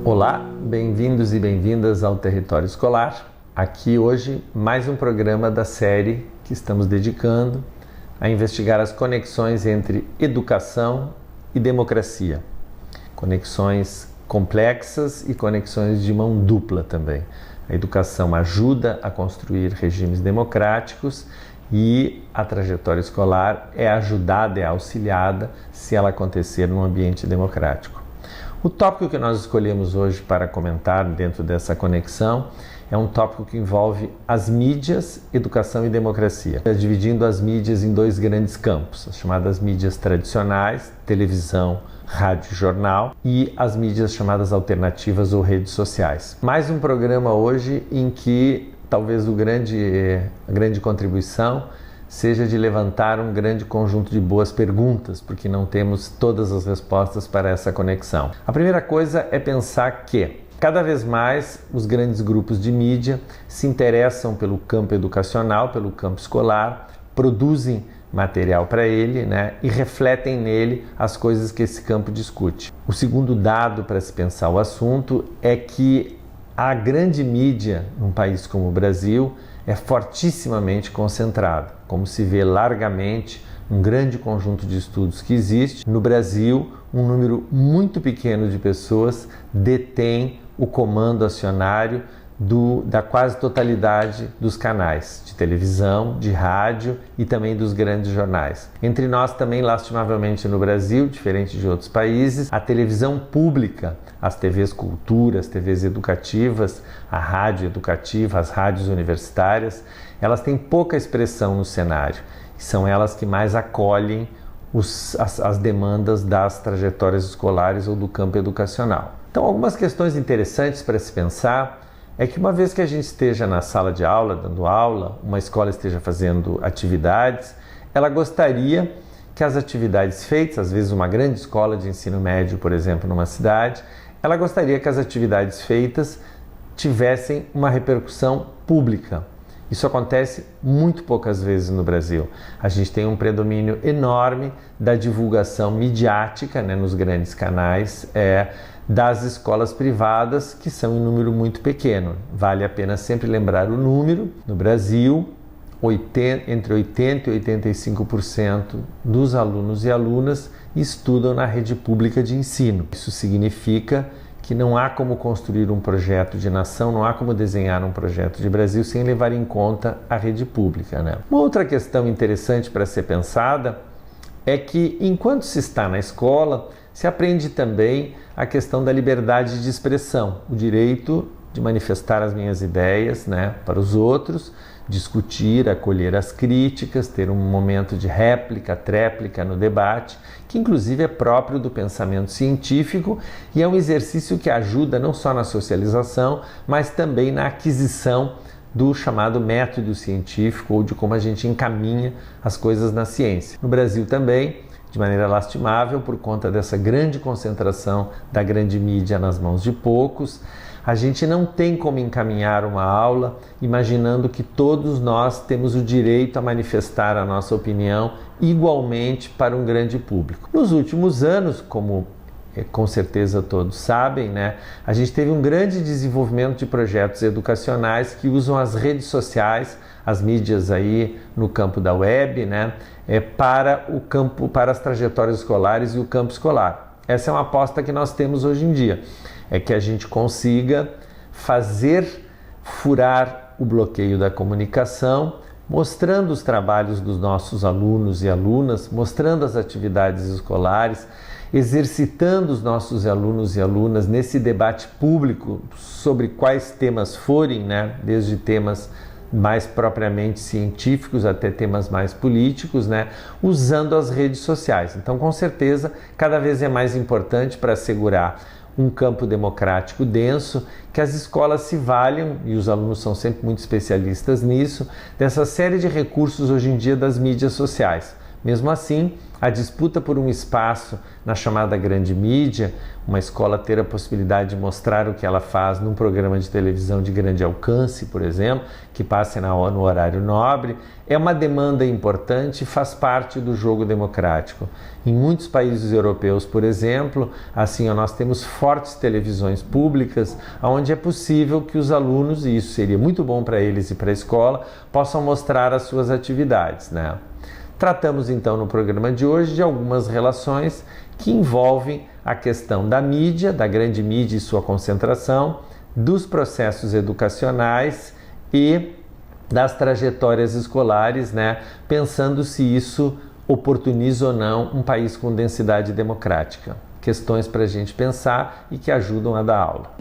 Olá, bem-vindos e bem-vindas ao Território Escolar. Aqui hoje mais um programa da série que estamos dedicando a investigar as conexões entre educação e democracia. Conexões complexas e conexões de mão dupla também. A educação ajuda a construir regimes democráticos e a trajetória escolar é ajudada, é auxiliada se ela acontecer num ambiente democrático. O tópico que nós escolhemos hoje para comentar dentro dessa conexão é um tópico que envolve as mídias, educação e democracia, dividindo as mídias em dois grandes campos, as chamadas mídias tradicionais, televisão, rádio e jornal, e as mídias chamadas alternativas ou redes sociais. Mais um programa hoje em que talvez a grande contribuição seja de levantar um grande conjunto de boas perguntas, porque não temos todas as respostas para essa conexão. A primeira coisa é pensar que cada vez mais os grandes grupos de mídia se interessam pelo campo educacional, pelo campo escolar, produzem material para ele, e refletem nele as coisas que esse campo discute. O segundo dado para se pensar o assunto é que a grande mídia num país como o Brasil é fortissimamente concentrada, como se vê largamente um grande conjunto de estudos que existe. No Brasil, um número muito pequeno de pessoas detém o comando acionário da quase totalidade dos canais de televisão, de rádio e também dos grandes jornais. Entre nós também, lastimavelmente no Brasil, diferente de outros países, a televisão pública, as TVs cultura, as TVs educativas, a rádio educativa, as rádios universitárias, elas têm pouca expressão no cenário e são elas que mais acolhem as demandas das trajetórias escolares ou do campo educacional. Então, algumas questões interessantes para se pensar é que uma vez que a gente esteja na sala de aula, dando aula, uma escola esteja fazendo atividades, ela gostaria que as atividades feitas, às vezes uma grande escola de ensino médio, por exemplo, numa cidade, ela gostaria que as atividades feitas tivessem uma repercussão pública. Isso acontece muito poucas vezes no Brasil. A gente tem um predomínio enorme da divulgação midiática, nos grandes canais, das escolas privadas, que são em número muito pequeno. Vale a pena sempre lembrar o número. No Brasil, entre 80% e 85% dos alunos e alunas estudam na rede pública de ensino. Isso significa que não há como construir um projeto de nação, não há como desenhar um projeto de Brasil sem levar em conta a rede pública. Uma outra questão interessante para ser pensada é que, enquanto se está na escola, se aprende também a questão da liberdade de expressão, o direito de manifestar as minhas ideias para os outros, discutir, acolher as críticas, ter um momento de réplica, tréplica no debate, que inclusive é próprio do pensamento científico e é um exercício que ajuda não só na socialização, mas também na aquisição do chamado método científico ou de como a gente encaminha as coisas na ciência. No Brasil também, de maneira lastimável, por conta dessa grande concentração da grande mídia nas mãos de poucos, a gente não tem como encaminhar uma aula imaginando que todos nós temos o direito a manifestar a nossa opinião igualmente para um grande público. Nos últimos anos, como com certeza todos sabem, a gente teve um grande desenvolvimento de projetos educacionais que usam as redes sociais, as mídias aí no campo da web, para as trajetórias escolares e o campo escolar. Essa é uma aposta que nós temos hoje em dia, é que a gente consiga furar o bloqueio da comunicação, mostrando os trabalhos dos nossos alunos e alunas, mostrando as atividades escolares, exercitando os nossos alunos e alunas nesse debate público sobre quais temas forem, desde temas mais propriamente científicos até temas mais políticos, usando as redes sociais. Então, com certeza, cada vez é mais importante para assegurar um campo democrático denso, que as escolas se valham, e os alunos são sempre muito especialistas nisso, dessa série de recursos hoje em dia das mídias sociais, Mesmo assim, a disputa por um espaço na chamada grande mídia, uma escola ter a possibilidade de mostrar o que ela faz num programa de televisão de grande alcance, por exemplo, que passe no horário nobre, é uma demanda importante e faz parte do jogo democrático. Em muitos países europeus, por exemplo, assim nós temos fortes televisões públicas, onde é possível que os alunos, e isso seria muito bom para eles e para a escola, possam mostrar as suas atividades, né? Tratamos então no programa de hoje de algumas relações que envolvem a questão da mídia, da grande mídia e sua concentração, dos processos educacionais e das trajetórias escolares, né? Pensando se isso oportuniza ou não um país com densidade democrática. Questões para a gente pensar e que ajudam a dar aula.